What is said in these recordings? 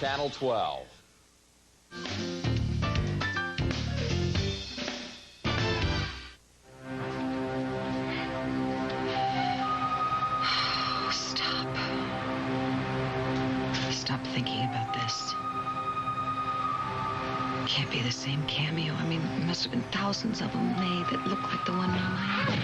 Channel 12. Stop thinking about this. Can't be the same cameo. I mean, there must have been thousands of them made that look like the one on my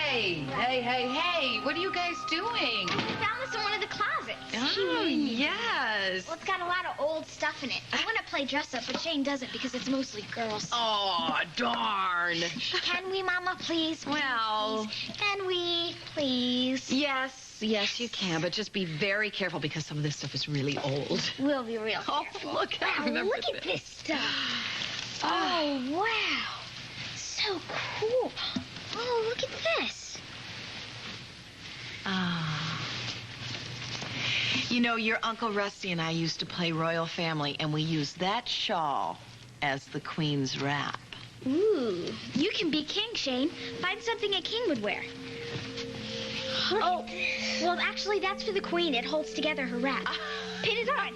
Hey, what are you guys doing? I found this in one of the closets. Oh, yes. Well, it's got a lot of old stuff in it. I want to play dress up, but Shane doesn't because it's mostly girls. Oh, darn. Can we, Mama, please? Well... Please? Can we, please? Yes, you can, but just be very careful because some of this stuff is really old. We'll be real careful. Oh, look, I remember look at this stuff. Oh, wow. So cool. Oh, look at this. You know, your Uncle Rusty and I used to play Royal Family, and we used that shawl as the Queen's wrap. Ooh, you can be king, Shane. Find something a king would wear. Oh, well, actually, that's for the Queen. It holds together her wrap. Pin it on.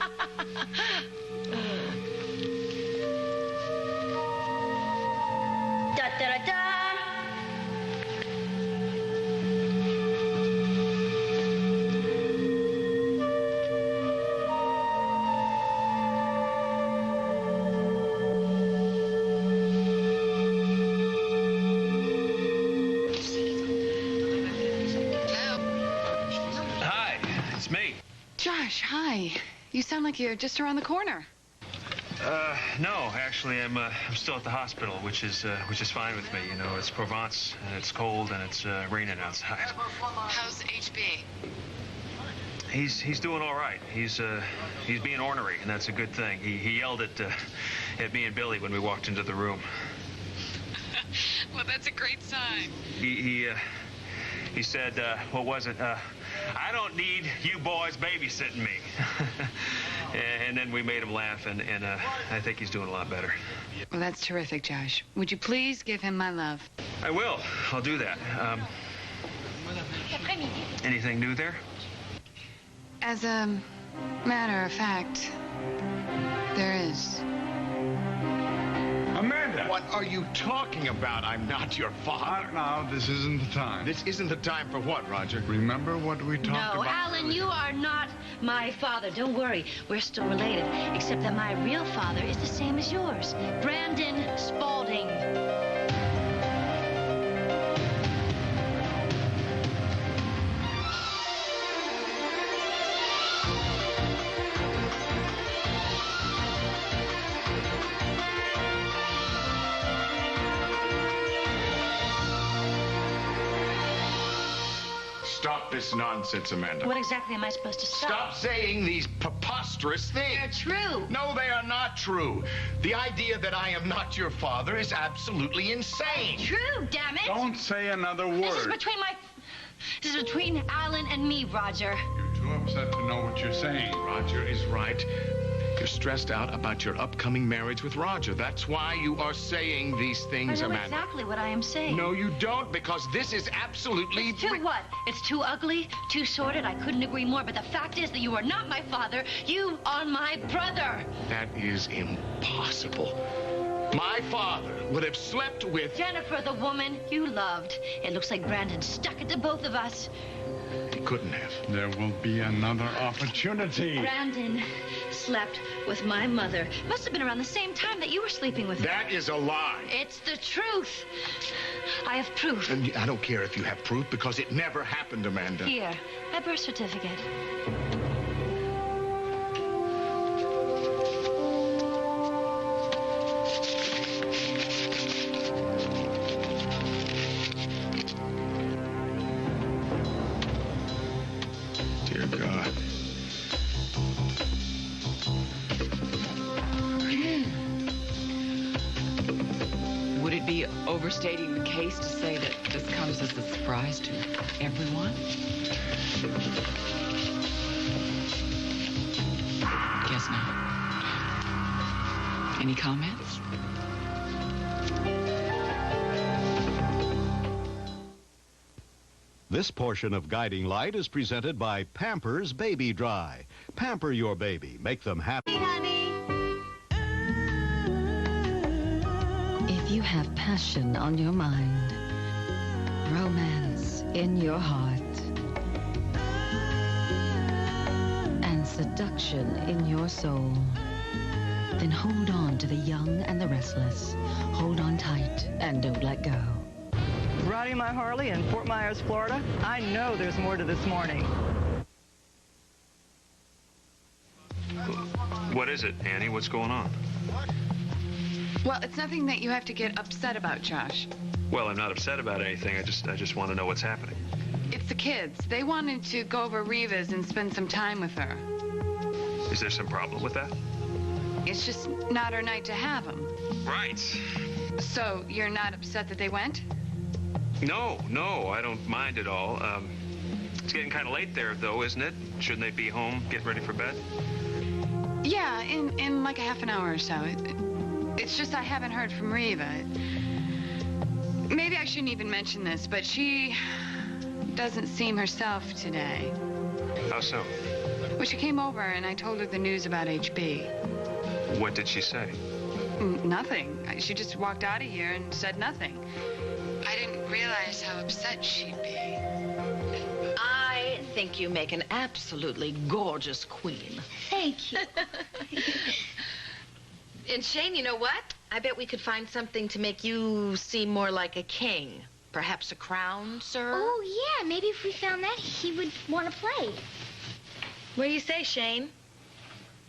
Da-da-da-da. Josh, hi. You sound like you're just around the corner. No, actually, I'm still at the hospital, which is fine with me. You know, it's Provence, and it's cold, and it's raining outside. How's HB? He's doing all right. He's being ornery, and that's a good thing. He yelled at me and Billy when we walked into the room. Well, that's a great sign. He said, what was it? I don't need you boys babysitting me. And then we made him laugh, and I think he's doing a lot better. Well, that's terrific, Josh. Would you please give him my love? I will. I'll do that. Anything new there? As a matter of fact, there is. Amanda! What are you talking about? I'm not your father. Not now. This isn't the time. This isn't the time for what, Roger? Remember what we talked about? No, Alan, you are not my father. Don't worry. We're still related, except that my real father is the same as yours. Brandon Spaulding. Stop this nonsense, Amanda. What exactly am I supposed to stop? Stop saying these preposterous things. They're true. No, they are not true. The idea that I am not your father is absolutely insane. True, damn it. Don't say another word. This is between Alan and me, Roger. You're too upset to know what you're saying. Roger is right. You're stressed out about your upcoming marriage with Roger. That's why you are saying these things, I know Amanda. exactly what I am saying. No, you don't, because this is absolutely... It's too what? It's too ugly, too sordid. I couldn't agree more, but the fact is that you are not my father. You are my brother. That is impossible. My father would have slept with... Jennifer, the woman you loved. It looks like Brandon stuck it to both of us. He couldn't have. There will be another opportunity. Brandon slept with my mother. Must have been around the same time that you were sleeping with her. That is a lie. It's the truth. I have proof. And I don't care if you have proof, because it never happened, Amanda. Here, my birth certificate. Dear God. Would it be overstating the case to say that this comes as a surprise to everyone? Guess not. Any comments? This portion of Guiding Light is presented by Pampers Baby Dry. Pamper your baby. Make them happy. Hey, honey. If you have passion on your mind, romance in your heart, and seduction in your soul, then hold on to the young and the restless. Hold on tight and don't let go. Riding my Harley in Fort Myers, Florida, I know there's more to this morning. What is it, Annie? What's going on? Well, it's nothing that you have to get upset about, Josh. Well, I'm not upset about anything. I just want to know what's happening. It's the kids. They wanted to go over Reva's and spend some time with her. Is there some problem with that? It's just not her night to have them. Right. So you're not upset that they went? No, I don't mind at all. It's getting kind of late there, though, isn't it? Shouldn't they be home, getting ready for bed? Yeah, in like a half an hour or so. It's just I haven't heard from Reva. Maybe I shouldn't even mention this, but she doesn't seem herself today. How so? Well, she came over and I told her the news about HB. What did she say? Nothing. She just walked out of here and said nothing. I didn't realize how upset she'd be. I think you make an absolutely gorgeous queen. Thank you. And Shane, you know what? I bet we could find something to make you seem more like a king. Perhaps a crown, sir? Oh, yeah. Maybe if we found that, he would want to play. What do you say, Shane?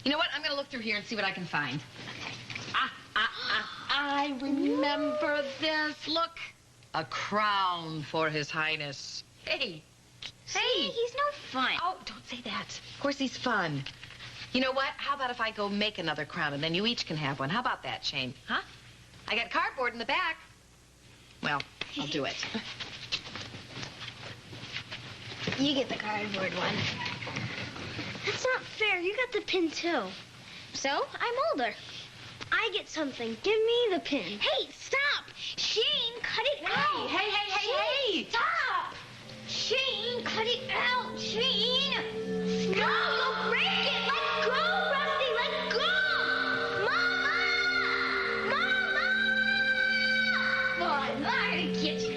You know what? I'm going to look through here and see what I can find. I remember this. Look. A crown for His Highness. Hey. See, he's no fun. Oh, don't say that. Of course he's fun. You know what? How about if I go make another crown and then you each can have one? How about that, Shane? Huh? I got cardboard in the back. Well, I'll do it. You get the cardboard one. That's not fair. You got the pin, too. So, I'm older. I get something. Give me the pin. Hey, stop! Shane, cut it out! Hey! Shane, stop! Shane, cut it out! Shane! No, you'll break it! Let go, Rusty! Let go! Mama! Mama! Come on, I'm gonna get you.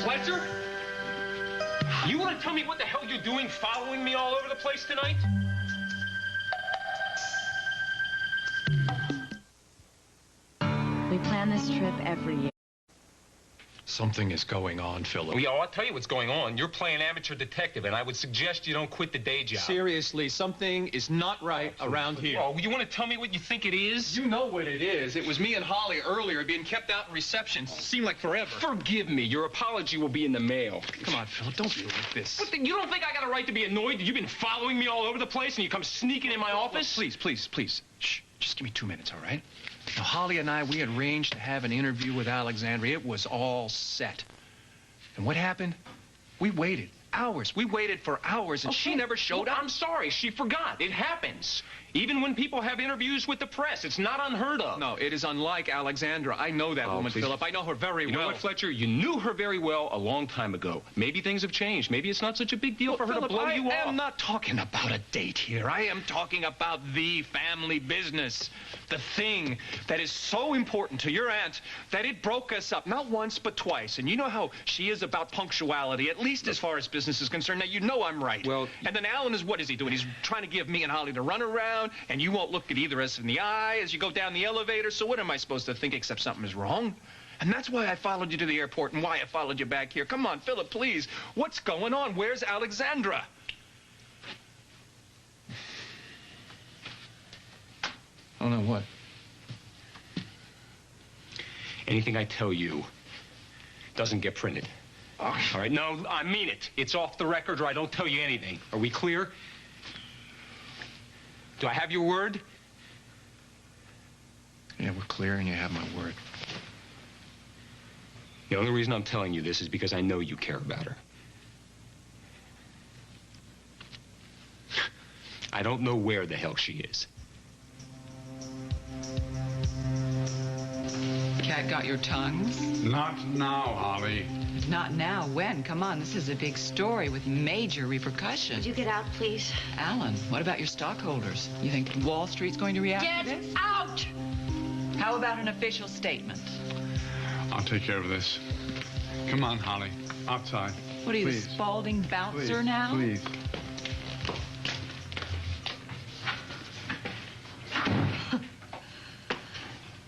Fletcher? You want to tell me what the hell you're doing following me all over the place tonight? We plan this trip every year. Something is going on, Philip. Well, yeah, I'll tell you what's going on. You're playing amateur detective, and I would suggest you don't quit the day job. Seriously, something is not right around here. Oh, you want to tell me what you think it is? You know what it is. It was me and Holly earlier being kept out in reception. Seemed like forever. Forgive me. Your apology will be in the mail. Come on, Philip. Don't be like this. What you don't think I got a right to be annoyed that you've been following me all over the place and you come sneaking in my office? Please. Shh. Just give me 2 minutes, all right? Now, Holly and I, we had arranged to have an interview with Alexandria. It was all set. And what happened? We waited hours. We waited for hours, and she never showed up. I'm sorry. She forgot. It happens. Even when people have interviews with the press, it's not unheard of. No, it is unlike Alexandra. I know that woman, please. Philip. I know her very well. You know what, Fletcher? You knew her very well a long time ago. Maybe things have changed. Maybe it's not such a big deal for her Philip, to blow you off. I am not talking about a date here. I am talking about the family business. The thing that is so important to your aunt that it broke us up, not once, but twice. And you know how she is about punctuality, at least as far as business is concerned. Now, you know I'm right. Well, and then Alan what is he doing? He's trying to give me and Holly the runaround, and you won't look at either of us in the eye as you go down the elevator. So what am I supposed to think except something is wrong? And that's why I followed you to the airport and why I followed you back here. Come on, Philip, please. What's going on? Where's Alexandra? Oh, no, what? Anything I tell you doesn't get printed. All right? No, I mean it. It's off the record or I don't tell you anything. Are we clear? Do I have your word? Yeah, we're clear and you have my word. The only reason I'm telling you this is because I know you care about her. I don't know where the hell she is. Cat got your tongues? Not now, Holly. Not now. When? Come on, this is a big story with major repercussions. Would you get out, please? Alan, what about your stockholders? You think Wall Street's going to react to Get this? out! How about an official statement? I'll take care of this. Come on, Holly. Outside. What are you, Please. the Spaulding bouncer Please. now? Please.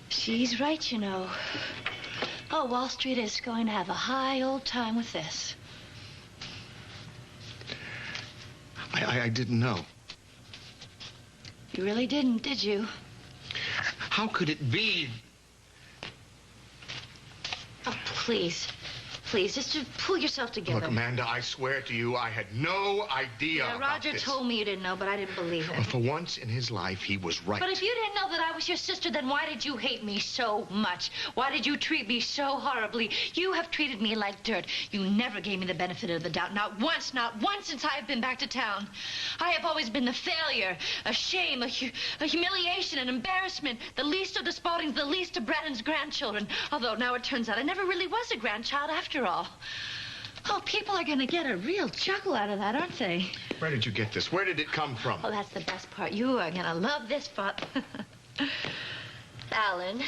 She's right, you know. Oh, Wall Street is going to have a high old time with this. I didn't know. You really didn't, did you? How could it be? Oh, please. Please, just to pull yourself together. Look, Amanda, I swear to you, I had no idea Yeah, about Roger this. told me you didn't know, but I didn't believe Well, him. for once in his life, he was right. But if you didn't know that I was your sister, then why did you hate me so much? Why did you treat me so horribly? You have treated me like dirt. You never gave me the benefit of the doubt. Not once since I have been back to town. I have always been the failure, a shame, a humiliation, an embarrassment. The least of the Spauldings, the least of Brandon's grandchildren. Although now it turns out I never really was a grandchild after all. Oh, people are going to get a real chuckle out of that, aren't they? Where did you get this? Where did it come from? Oh, that's the best part. You are going to love this part. Alan,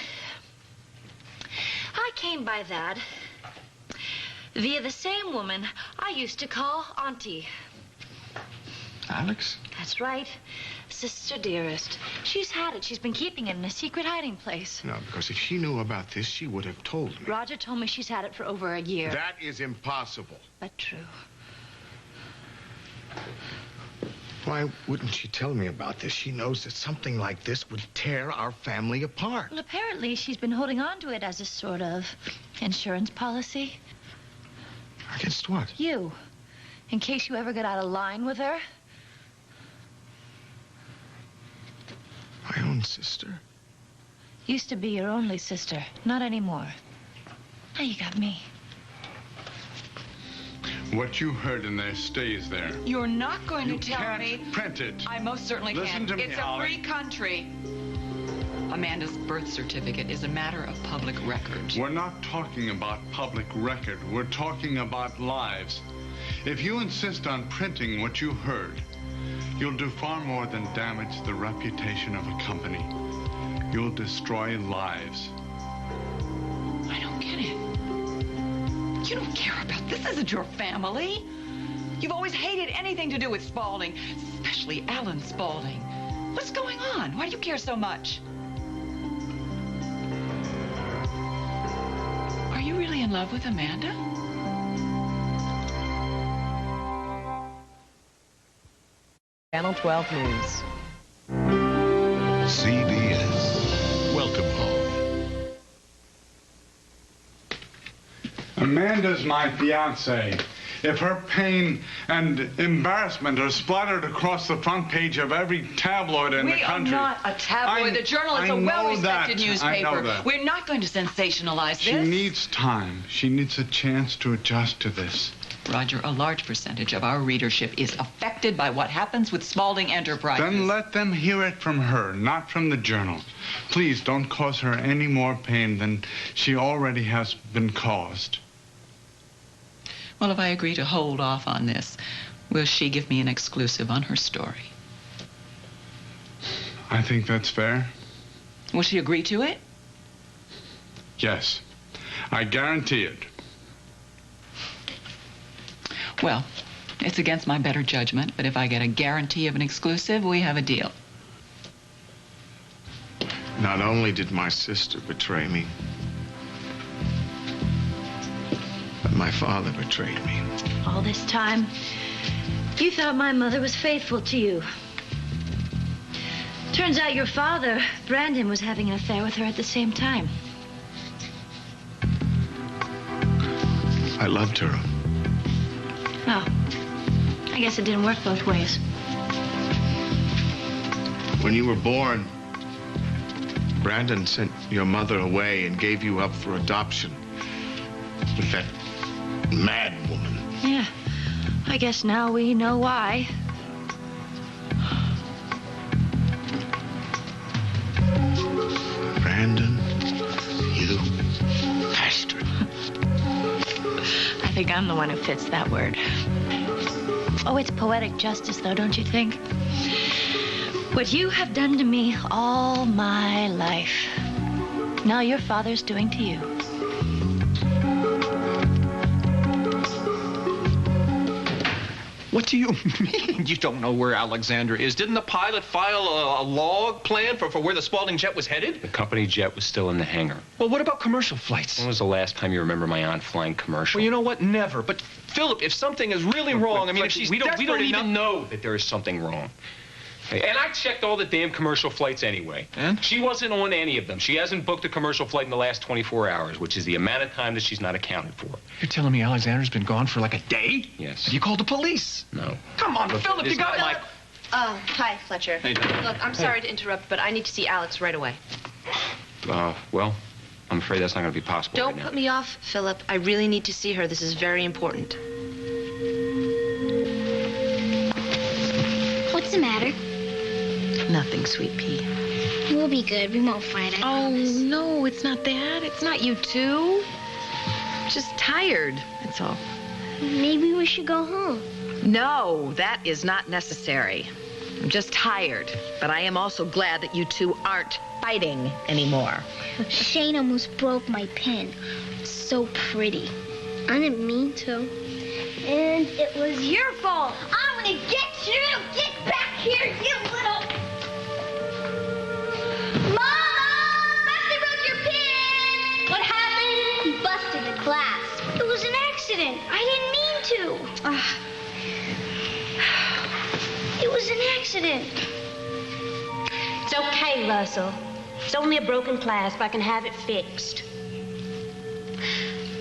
I came by that via the same woman I used to call Auntie. Alex? That's right. Sister dearest. She's had it. She's been keeping it in a secret hiding place. No, because if she knew about this, she would have told me. Roger told me she's had it for over a year. That is impossible. But true. Why wouldn't she tell me about this? She knows that something like this would tear our family apart. Well, apparently she's been holding on to it as a sort of insurance policy. Against what? You. In case you ever get out of line with her. My own sister? Used to be your only sister. Not anymore. Now you got me. What you heard in there stays there. You're not going You to tell can't me. print it. I most certainly Listen can. to me, It's Holly. a free country. Amanda's birth certificate is a matter of public record. We're not talking about public record. We're talking about lives. If you insist on printing what you heard, you'll do far more than damage the reputation of a company. You'll destroy lives. I don't get it. You don't care about this. Isn't your family? You've always hated anything to do with Spaulding, especially Alan Spaulding. What's going on? Why do you care so much? Are you really in love with Amanda? Channel 12 News. CBS. Welcome home. Amanda's my fiancée. If her pain and embarrassment are splattered across the front page of every tabloid in the country... We are not a tabloid. The Journal is a well-respected newspaper. I know that. We're not going to sensationalize She this. needs time. She needs a chance to adjust to this. Roger, a large percentage of our readership is affected by what happens with Spaulding Enterprises. Then let them hear it from her, not from the Journal. Please don't cause her any more pain than she already has been caused. Well, if I agree to hold off on this, will she give me an exclusive on her story? I think that's fair. Will she agree to it? Yes. I guarantee it. Well, it's against my better judgment, but if I get a guarantee of an exclusive, we have a deal. Not only did my sister betray me, but my father betrayed me. All this time, you thought my mother was faithful to you. Turns out your father, Brandon, was having an affair with her at the same time. I loved her. Well, I guess it didn't work both ways. When you were born, Brandon sent your mother away and gave you up for adoption. With that mad woman. Yeah. I guess now we know why. Brandon, you bastard. I think I'm the one who fits that word. Oh, it's poetic justice, though, don't you think? What you have done to me all my life, now your father's doing to you. What do you mean you don't know where Alexandra is? Didn't the pilot file a log plan for where the Spaulding jet was headed? The company jet was still in the hangar. Well, what about commercial flights? When was the last time you remember my aunt flying commercial? Well, you know what? Never. But, Philip, if something is really wrong, I mean, if she's we don't desperate enough... even know that there is something wrong. And I checked all the damn commercial flights anyway. And? She wasn't on any of them. She hasn't booked a commercial flight in the last 24 hours, which is the amount of time that she's not accounted for. You're telling me Alexandra's been gone for like a day? Yes. Have you called the police? No. Come on, Look, Philip, you got... my... Hi, Fletcher. Hey, Dad. Look, I'm sorry to interrupt, but I need to see Alex right away. Well, I'm afraid that's not going to be possible Don't right now. put me off, Philip. I really need to see her. This is very important. What's the matter? Nothing, sweet pea. We'll be good. We won't fight, I promise. No, it's not that. It's not you two. Just tired, that's all. Maybe we should go home. No, that is not necessary. I'm just tired, but I am also glad that you two aren't fighting anymore. Shane almost broke my pen. So pretty. I didn't mean to. And it was your fault. I'm gonna get you! Get back here, you little... Mama! Busty broke your pen! What happened? He busted the glass. It was an accident. I didn't mean to. It was an accident. It's okay, Russell. It's only a broken clasp. I can have it fixed.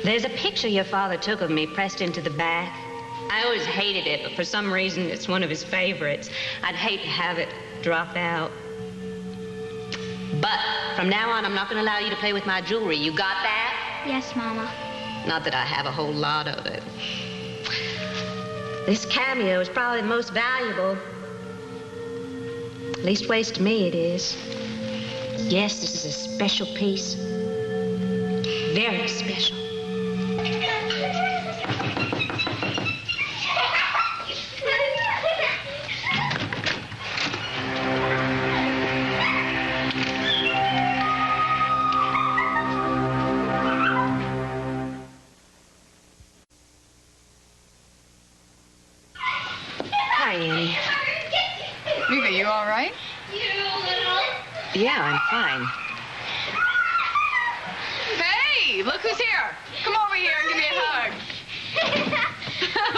There's a picture your father took of me pressed into the back. I always hated it, but for some reason, it's one of his favorites. I'd hate to have it drop out. But from now on, I'm not going to allow you to play with my jewelry. You got that? Yes, Mama. Not that I have a whole lot of it. This cameo is probably the most valuable. Least waste to me, it is. Yes, this is a special piece. Very special. Hi, Annie. Are you all right? Yeah, I'm fine. Hey, look who's here. Come over here and give me a hug.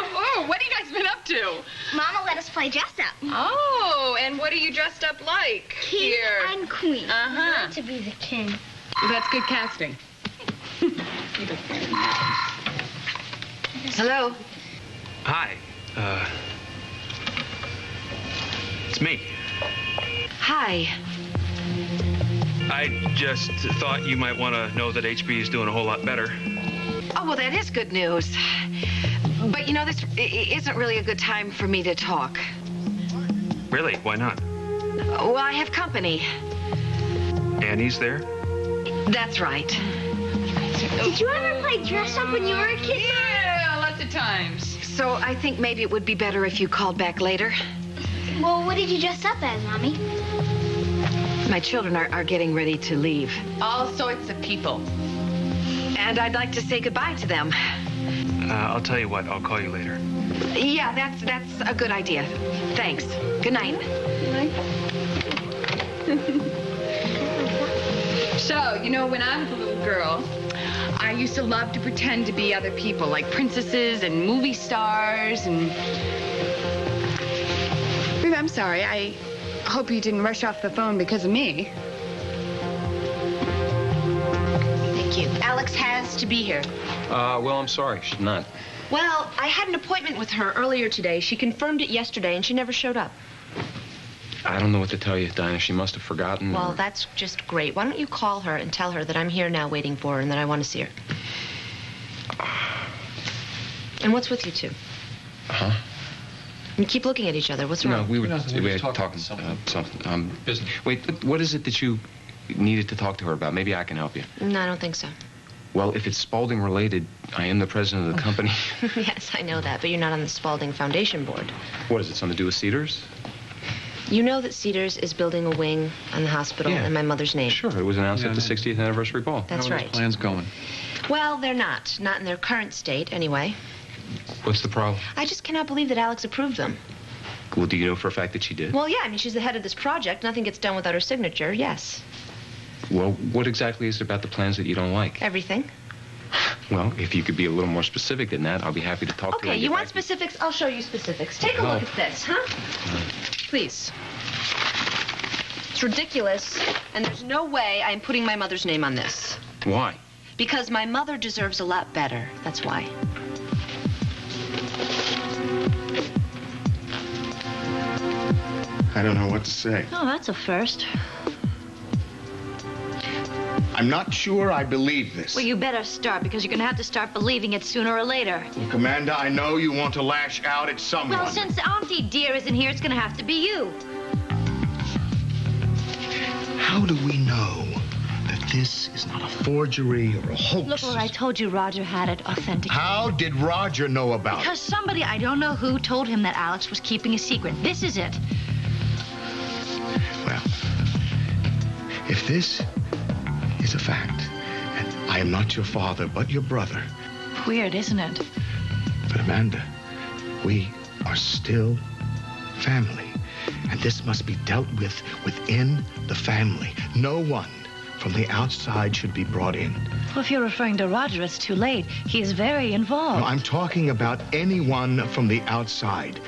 Ooh, what have you guys been up to? Mama let us play dress up. Oh, and what are you dressed up like? King Here. and queen. Uh-huh. Not to be the king. That's good casting. Hello. Hi. It's me. Hi. I just thought you might want to know that HB is doing a whole lot better. Oh, well, that is good news. But, you know, this isn't really a good time for me to talk. Really? Why not? Well, I have company. Annie's there? That's right. Did you ever play dress up when you were a kid? Yeah, lots of times. So I think maybe it would be better if you called back later. Well, what did you dress up as, Mommy? My children are getting ready to leave. All sorts of people. And I'd like to say goodbye to them. I'll tell you what. I'll call you later. Yeah, that's a good idea. Thanks. Good night. So, you know, when I was a little girl, I used to love to pretend to be other people, like princesses and movie stars and... Ruth, I'm sorry. I hope you didn't rush off the phone because of me. Thank you. Alex has to be here. Well, I'm sorry. She's not. Well, I had an appointment with her earlier today. She confirmed it yesterday, and she never showed up. I don't know what to tell you, Dinah. She must have forgotten. Well, that's just great. Why don't you call her and tell her that I'm here now waiting for her and that I want to see her? And what's with you two? Huh? You keep looking at each other. What's wrong? No, we were talking something. Business. Wait, what is it that you needed to talk to her about? Maybe I can help you. No, I don't think so. Well, if it's Spaulding related, I am the president of the company. Yes, I know that, but you're not on the Spaulding Foundation board. What is it, something to do with Cedars? You know that Cedars is building a wing on the hospital in my mother's name. Sure, it was announced at the 60th anniversary ball. That's right. How are those plans going? Well, they're not. Not in their current state, anyway. What's the problem? I just cannot believe that Alex approved them. Well, do you know for a fact that she did? Well, yeah, I mean, she's the head of this project. Nothing gets done without her signature, yes. Well, what exactly is it about the plans that you don't like? Everything. Well, if you could be a little more specific than that, I'll be happy to talk to her. Okay, you want specifics? I'll show you specifics. Take a look at this, huh? Please. It's ridiculous, and there's no way I'm putting my mother's name on this. Why? Because my mother deserves a lot better. That's why. I don't know what to say. Oh, that's a first. I'm not sure I believe this. Well, you better start, because you're going to have to start believing it sooner or later. Look, Amanda, I know you want to lash out at someone. Well, since Auntie Dear isn't here, it's going to have to be you. How do we know that this is not a forgery or a hoax? Look where I told you Roger had it authenticated. How did Roger know about Because somebody, I don't know who, told him that Alex was keeping a secret. This is it. Well, if this is a fact, and I am not your father, but your brother. Weird, isn't it? But Amanda, we are still family. And this must be dealt with within the family. No one from the outside should be brought in. Well, if you're referring to Roger, it's too late. He is very involved. No, I'm talking about anyone from the outside.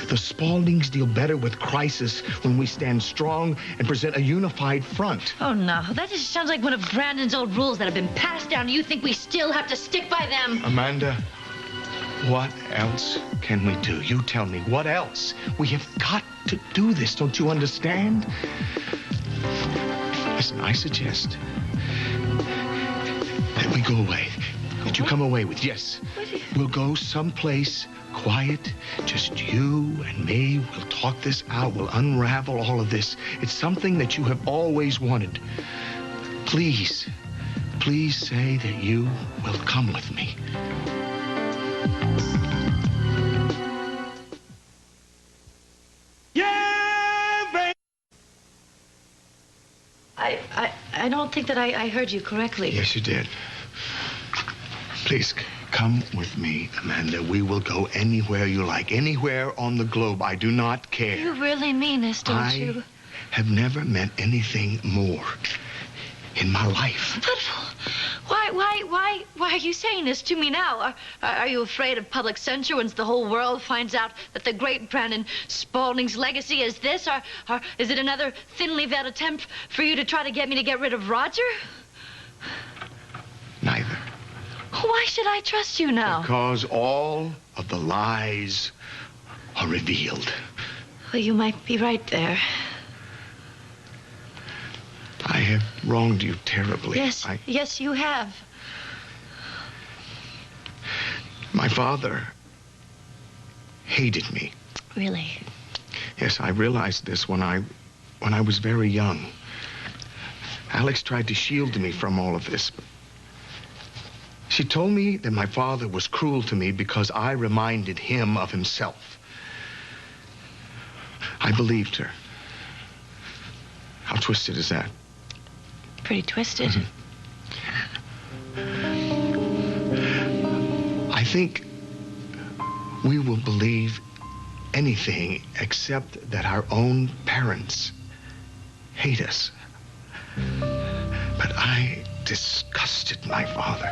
The Spauldings deal better with crisis when we stand strong and present a unified front. Oh, no. That just sounds like one of Brandon's old rules that have been passed down. You think we still have to stick by them? Amanda, what else can we do? You tell me, what else? We have got to do this, don't you understand? Listen, I suggest that we go away. That you come away with, yes. We'll go someplace quiet, just you and me. We'll talk this out. We'll unravel all of this. It's something that you have always wanted. Please, please say that you will come with me. I don't think that I heard you correctly. Yes, you did. Please, come with me, Amanda. We will go anywhere you like, anywhere on the globe. I do not care. You really mean this, don't you? I have never meant anything more in my life. But why are you saying this to me now? Are you afraid of public censure once the whole world finds out that the great Brandon Spaulding's legacy is this? Or is it another thinly veiled attempt for you to try to get me to get rid of Roger? Neither. Why should I trust you now? Because all of the lies are revealed. Well, you might be right there. I have wronged you terribly. Yes, yes, you have. My father hated me. Really? Yes, I realized this when I was very young. Alex tried to shield me from all of this. She told me that my father was cruel to me because I reminded him of himself. I believed her. How twisted is that? Pretty twisted. I think we will believe anything except that our own parents hate us. But I disgusted my father.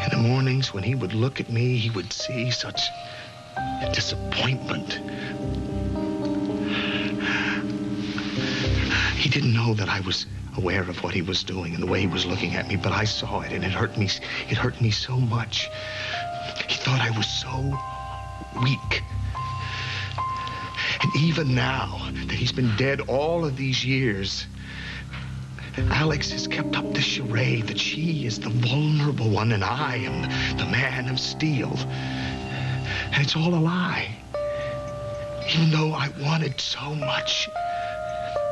In the mornings when he would look at me, he would see such disappointment. He didn't know that I was aware of what he was doing and the way he was looking at me, but I saw it, and it hurt me. It hurt me so much. He thought I was so weak. And even now that he's been dead all of these years, Alex has kept up this charade that she is the vulnerable one and I am the man of steel. And it's all a lie. Even though I wanted so much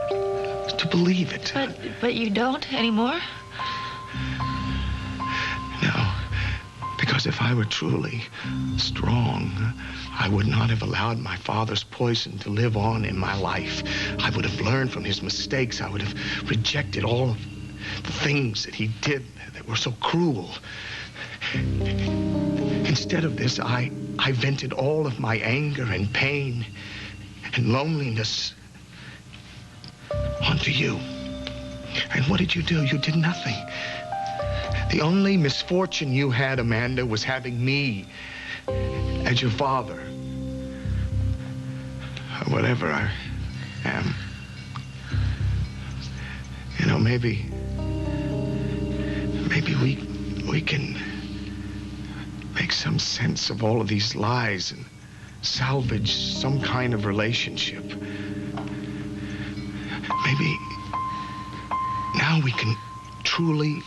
to believe it. But you don't anymore? No. Because if I were truly strong, I would not have allowed my father's poison to live on in my life. I would have learned from his mistakes. I would have rejected all of the things that he did that were so cruel. Instead of this, I vented all of my anger and pain and loneliness onto you. And what did you do? You did nothing. The only misfortune you had, Amanda, was having me as your father. Or whatever I am. You know, maybe we can make some sense of all of these lies and salvage some kind of relationship. Maybe now we can truly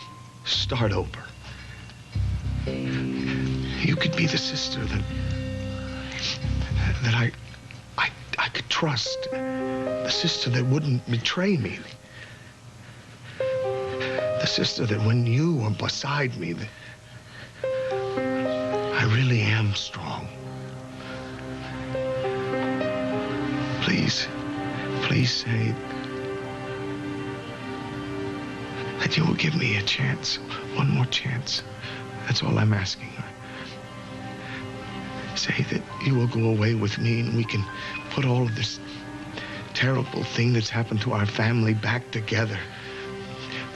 start over. You could be the sister that I could trust. The sister that wouldn't betray me. The sister that when you are beside me, I really am strong. Please say that you will give me a chance, one more chance. That's all I'm asking. Say that you will go away with me and we can put all of this terrible thing that's happened to our family back together.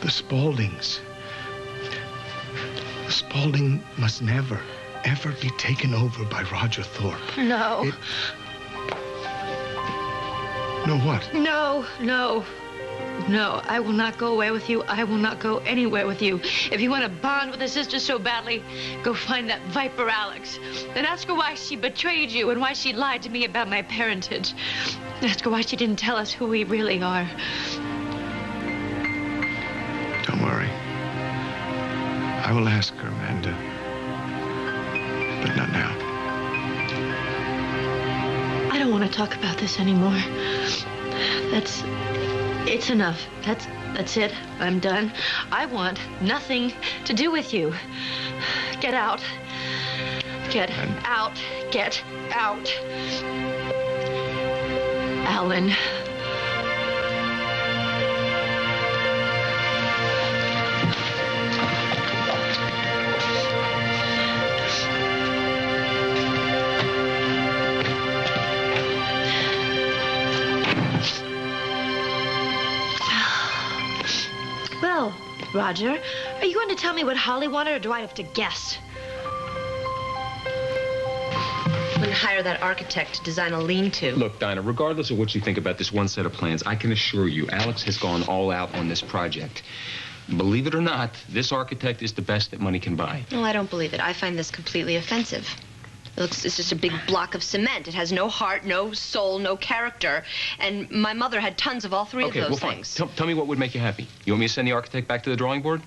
The Spauldings. The Spaulding must never, ever be taken over by Roger Thorpe. No. No what? No. No, I will not go away with you. I will not go anywhere with you. If you want to bond with a sister so badly, go find that viper Alex. Then ask her why she betrayed you and why she lied to me about my parentage. Ask her why she didn't tell us who we really are. Don't worry. I will ask her, Amanda. But not now. I don't want to talk about this anymore. It's enough. That's it. I'm done. I want nothing to do with you. Get out. Get out. Get out. Alan. Well, Roger, are you going to tell me what Holly wanted, or do I have to guess? I'm going to hire that architect to design a lean-to. Look, Dinah, regardless of what you think about this one set of plans, I can assure you Alex has gone all out on this project. Believe it or not, this architect is the best that money can buy. No, I don't believe it. I find this completely offensive. It's just a big block of cement. It has no heart, no soul, no character. And my mother had tons of all three of those things. Fine. Tell me what would make you happy. You want me to send the architect back to the drawing board?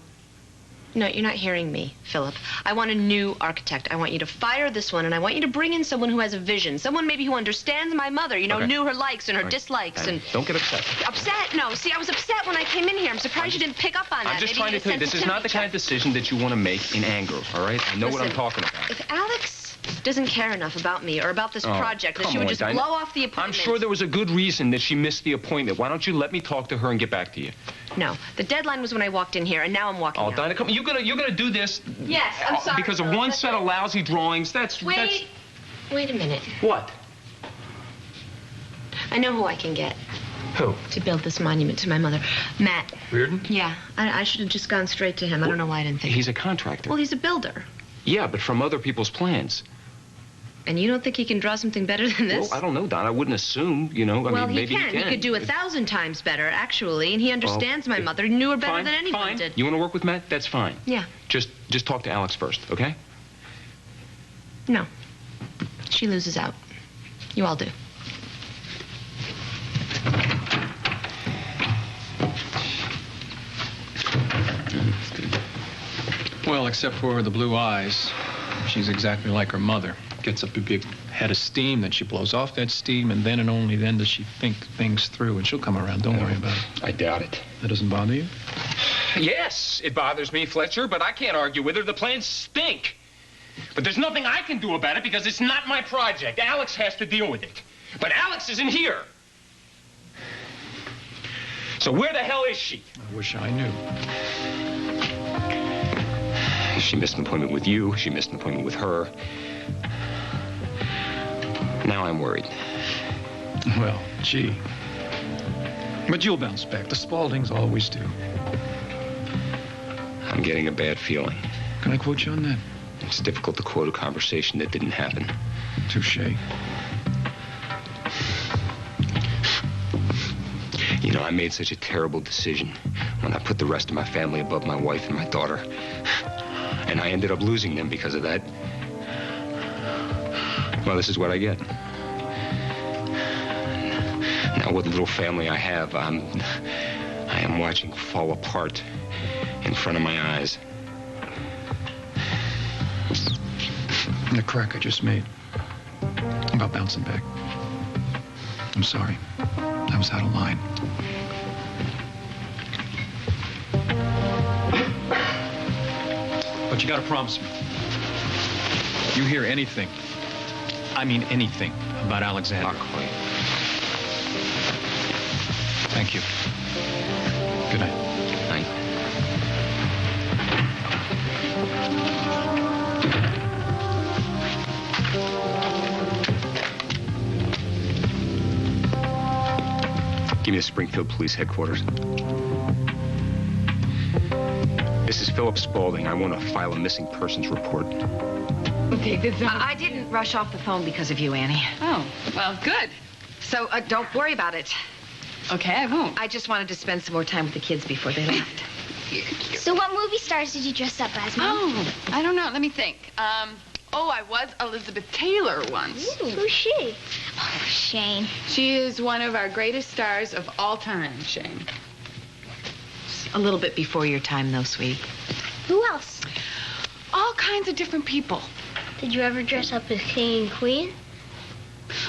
No, you're not hearing me, Philip. I want a new architect. I want you to fire this one, and I want you to bring in someone who has a vision. Someone maybe who understands my mother, you know, knew her likes and her dislikes. And don't get upset. Upset? No. See, I was upset when I came in here. I'm surprised you didn't pick up on that. I'm just trying to tell you, this is not the kind of decision that you want to make in anger, all right? I know what I'm talking about. If Alex doesn't care enough about me or about this project that she would just blow off the appointment. I'm sure there was a good reason that she missed the appointment. Why don't you let me talk to her and get back to you? No. The deadline was when I walked in here, and now I'm walking out. Oh, Dinah, come on. You're gonna do this? Yes, I'm sorry. Because of one set of lousy drawings. Wait a minute. What? I know who I can get. Who? To build this monument to my mother. Matt. Reardon? Yeah. I should have just gone straight to him. I don't know why I didn't think. He's a contractor. Well, he's a builder. Yeah, but from other people's plans. And you don't think he can draw something better than this? Well, I don't know, Don. I wouldn't assume, you know. I mean, maybe he can. He could do 1,000 times better, actually. And he understands my mother. He knew her better than anyone did. You want to work with Matt? That's fine. Yeah. Just talk to Alex first, okay? No. She loses out. You all do. Well, except for the blue eyes, she's exactly like her mother. Gets up a big head of steam, then she blows off that steam, and then and only then does she think things through, and she'll come around. Don't worry about it. I doubt it. That doesn't bother you? Yes, it bothers me, Fletcher, but I can't argue with her. The plans stink. But there's nothing I can do about it because it's not my project. Alex has to deal with it. But Alex isn't here. So where the hell is she? I wish I knew. She missed an appointment with you. She missed an appointment with her. Now I'm worried. Well, gee. But you'll bounce back. The Spauldings always do. I'm getting a bad feeling. Can I quote you on that? It's difficult to quote a conversation that didn't happen. Touché. You know, I made such a terrible decision when I put the rest of my family above my wife and my daughter. And I ended up losing them because of that. Well, this is what I get. Now, what little family I have, I am watching fall apart in front of my eyes. The crack I just made about bouncing back. I'm sorry. I was out of line. But you gotta promise me. You hear anything, I mean anything, about Alexander. Not quite. Thank you. Good night. Night. Give me the Springfield Police Headquarters. This is Philip Spaulding. I want to file a missing persons report. Okay, I didn't rush off the phone because of you, Annie. Oh, well, good. So don't worry about it. Okay, I won't. I just wanted to spend some more time with the kids before they left. So what movie stars did you dress up as, Mom? Oh, I don't know. Let me think. I was Elizabeth Taylor once. Ooh, who's she? Oh, Shane. She is one of our greatest stars of all time, Shane. A little bit before your time, though, sweetie. Who else? All kinds of different people. Did you ever dress up as King and Queen?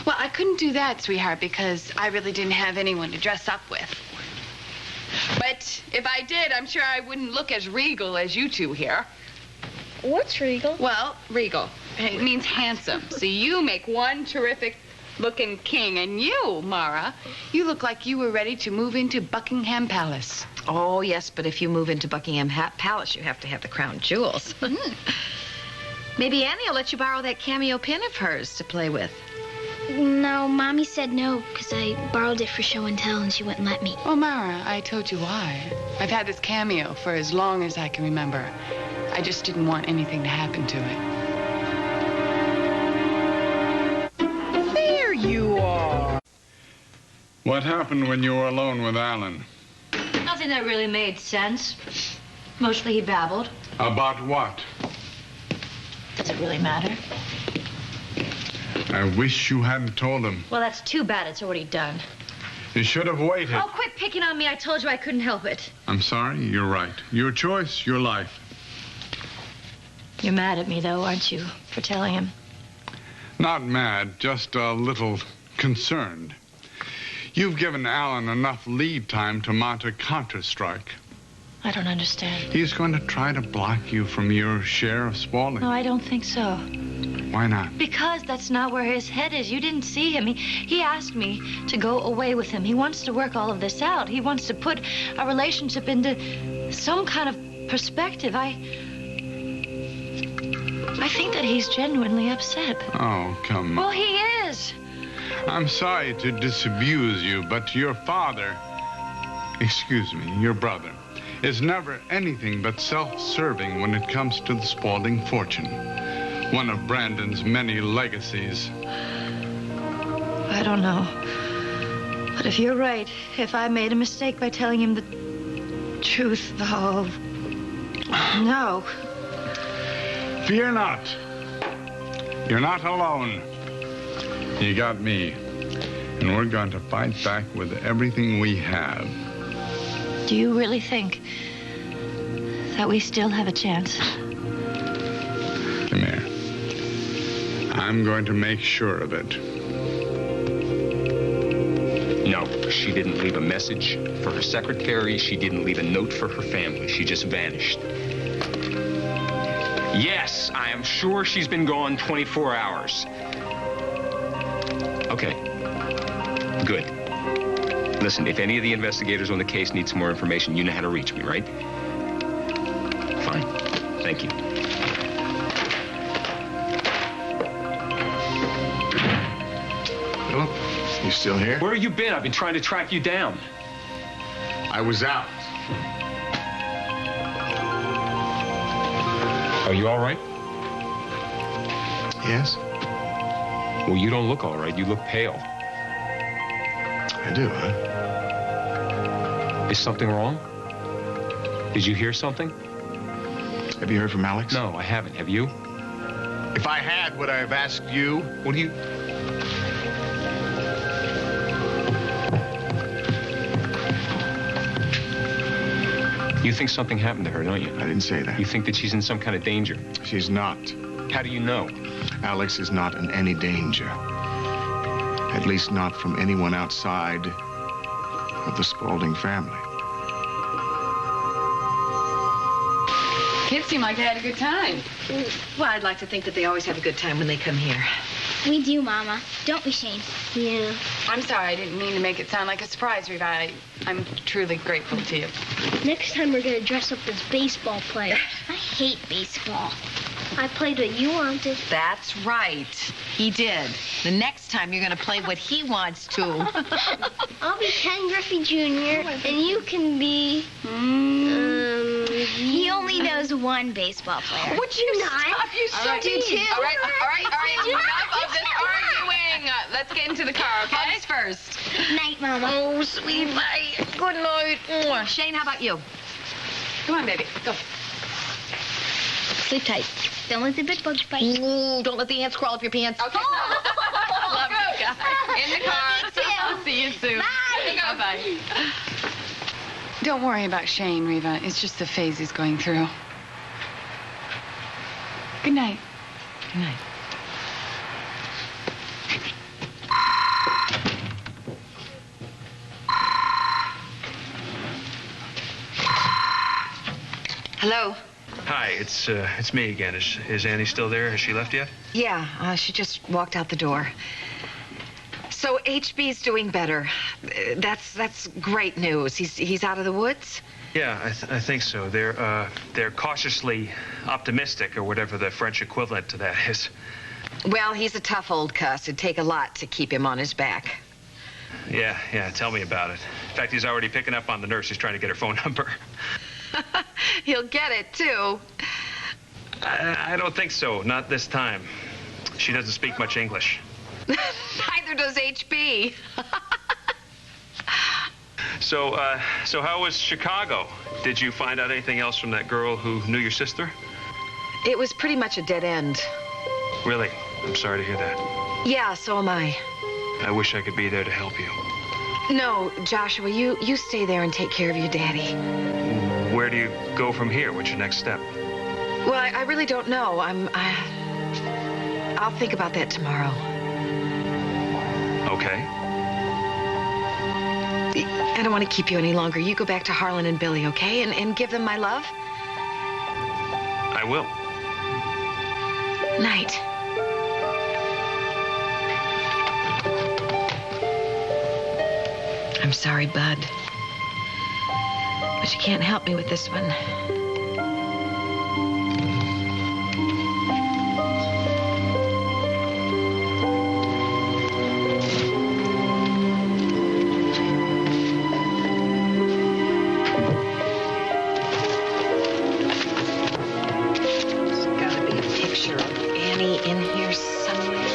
Well, I couldn't do that, sweetheart, because I really didn't have anyone to dress up with. But if I did, I'm sure I wouldn't look as regal as you two here. What's regal? Well, regal. It means handsome. So you make one terrific-looking king. And you, Mara, you look like you were ready to move into Buckingham Palace. Oh, yes, but if you move into Buckingham Palace, you have to have the crown jewels. Maybe Annie will let you borrow that cameo pin of hers to play with. No, Mommy said no, because I borrowed it for show and tell, and she wouldn't let me. Well, Mara, I told you why. I've had this cameo for as long as I can remember. I just didn't want anything to happen to it. There you are. What happened when you were alone with Alan? Nothing that really made sense. Mostly he babbled. About what? Does it really matter? I wish you hadn't told him. Well, that's too bad. It's already done. You should have waited. Oh, quit picking on me. I told you I couldn't help it. I'm sorry. You're right. Your choice, your life. You're mad at me, though, aren't you, for telling him? Not mad, just a little concerned. You've given Alan enough lead time to mount a counter-strike. I don't understand. He's going to try to block you from your share of Spaulding. No, I don't think so. Why not? Because that's not where his head is. You didn't see him. He asked me to go away with him. He wants to work all of this out. He wants to put our relationship into some kind of perspective. I think that he's genuinely upset. Oh, come on. Well, he is. I'm sorry to disabuse you, but your father, excuse me, your brother, is never anything but self-serving when it comes to the Spaulding fortune. One of Brandon's many legacies. I don't know. But if you're right, if I made a mistake by telling him the truth, oh, no. Fear not. You're not alone. You got me. And we're going to fight back with everything we have. Do you really think that we still have a chance? I'm going to make sure of it. No, she didn't leave a message for her secretary. She didn't leave a note for her family. She just vanished. Yes, I am sure she's been gone 24 hours. Okay. Good. Listen, if any of the investigators on the case need some more information, you know how to reach me, right? Fine. Thank you. Philip, you still here? Where have you been? I've been trying to track you down. I was out. Are you all right? Yes? Well, you don't look all right. You look pale. I do, huh? Is something wrong? Did you hear something? Have you heard from Alex? No, I haven't. Have you? If I had, would I have asked you? What do you... You think something happened to her, don't you? I didn't say that. You think that she's in some kind of danger? She's not. How do you know? Alex is not in any danger. At least not from anyone outside of the Spaulding family. Kids seem like they had a good time. Well, I'd like to think that they always have a good time when they come here. We do, Mama. Don't we, Shane? Yeah. I'm sorry, I didn't mean to make it sound like a surprise, Reva. I'm truly grateful to you. Next time we're going to dress up as baseball players. I hate baseball. I played what you wanted. That's right. He did. The next time you're going to play what he wants to. I'll be Ken Griffey Jr., and you can be... He only knows one baseball player. Would you not? You All right. do too. All right. Enough of this arguing. Let's get into the car, okay? Hugs first. Night, Mama. Oh, sweet night. Good night. Shane, how about you? Come on, baby. Go. Sleep tight. Don't let the big bugs bite. Ooh, don't let the ants crawl up your pants. Okay. Love you guys. In the car. I'll see you soon. Bye. Bye-bye. Don't worry about Shane, Reva. It's just the phase he's going through. Good night. Good night. Hello. Hi, it's me again. Is Annie still there? Has she left yet? Yeah, she just walked out the door. So HB's doing better. That's great news. He's out of the woods? Yeah, I think so. They're cautiously optimistic, or whatever the French equivalent to that is. Well, he's a tough old cuss. It'd take a lot to keep him on his back. Yeah, tell me about it. In fact, he's already picking up on the nurse. He's trying to get her phone number. He'll get it, too. I don't think so. Not this time. She doesn't speak much English. Neither does HB. So how was Chicago? Did you find out anything else from that girl who knew your sister? It was pretty much a dead end. Really? I'm sorry to hear that. Yeah, so am I. I wish I could be there to help you. No, Joshua, you stay there and take care of your daddy. Where do you go from here? What's your next step? Well, I really don't know. I'll think about that tomorrow. Okay. I don't want to keep you any longer. You go back to Harlan and Billy, okay? And give them my love? I will. Night. I'm sorry, Bud. But you can't help me with this one. There's gotta be a picture of Annie in here somewhere.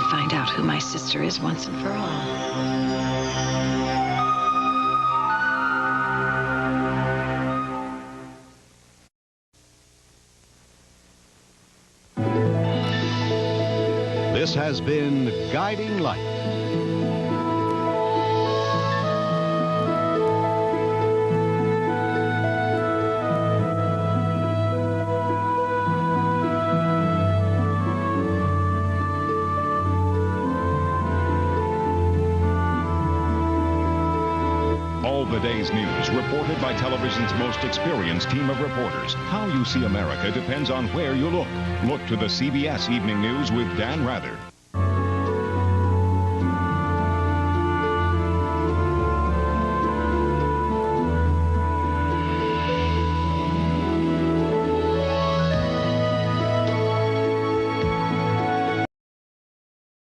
Find out who my sister is once and for all. This This has been Guiding Light. All the day's news reported by television's most experienced team of reporters. How you see America depends on where you look. Look to the CBS Evening News with Dan Rather.